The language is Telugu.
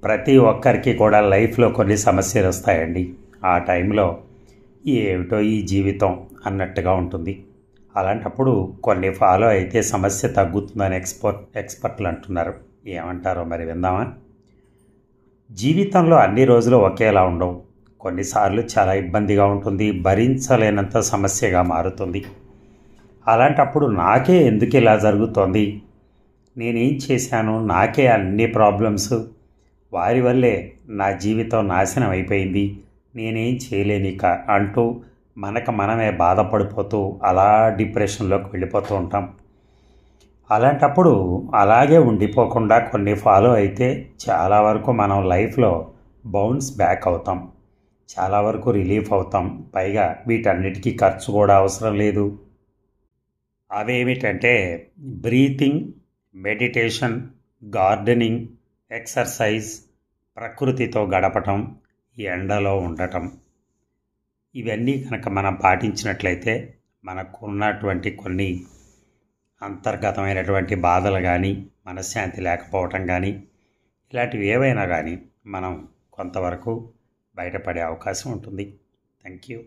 ప్రతి ఒక్కరికి కూడా లైఫ్లో కొన్ని సమస్యలు వస్తాయండి. ఆ టైంలో ఏమిటో ఈ జీవితం అన్నట్టుగా ఉంటుంది. అలాంటప్పుడు కొన్ని ఫాలో అయితే సమస్య తగ్గుతుందని ఎక్స్పర్ట్లు అంటున్నారు. ఏమంటారో మరి విందామా? జీవితంలో అన్ని రోజులు ఒకేలా ఉండవు. కొన్నిసార్లు చాలా ఇబ్బందిగా ఉంటుంది, భరించలేనంత సమస్యగా మారుతుంది. అలాంటప్పుడు నాకే ఎందుకు ఇలా జరుగుతోంది, నేనేం చేశాను, నాకే అన్ని ప్రాబ్లమ్స్, వారి వల్లే నా జీవితం నాశనం అయిపోయింది, నేనేం చేయలేనిక అంటూ మనమే బాధపడిపోతూ అలా డిప్రెషన్లోకి వెళ్ళిపోతూ ఉంటాం. అలాంటప్పుడు అలాగే ఉండిపోకుండా కొన్ని ఫాలో అయితే చాలా వరకు మనం లైఫ్లో బౌన్స్ బ్యాక్ అవుతాం, చాలా వరకు రిలీఫ్ అవుతాం. పైగా వీటన్నిటికీ ఖర్చు కూడా అవసరం లేదు. అవేమిటంటే బ్రీతింగ్, మెడిటేషన్, గార్డెనింగ్, ఎక్సర్సైజ్, ప్రకృతితో గడపటం, ఎండలో ఉండటం. ఇవన్నీ కనుక మనం పాటించినట్లయితే మనకు ఉన్నటువంటి కొన్ని అంతర్గతమైనటువంటి బాధలు కానీ, మనశ్శాంతి లేకపోవటం కానీ, ఇలాంటివి ఏవైనా కానీ మనం కొంతవరకు బయటపడే అవకాశం ఉంటుంది. Thank you.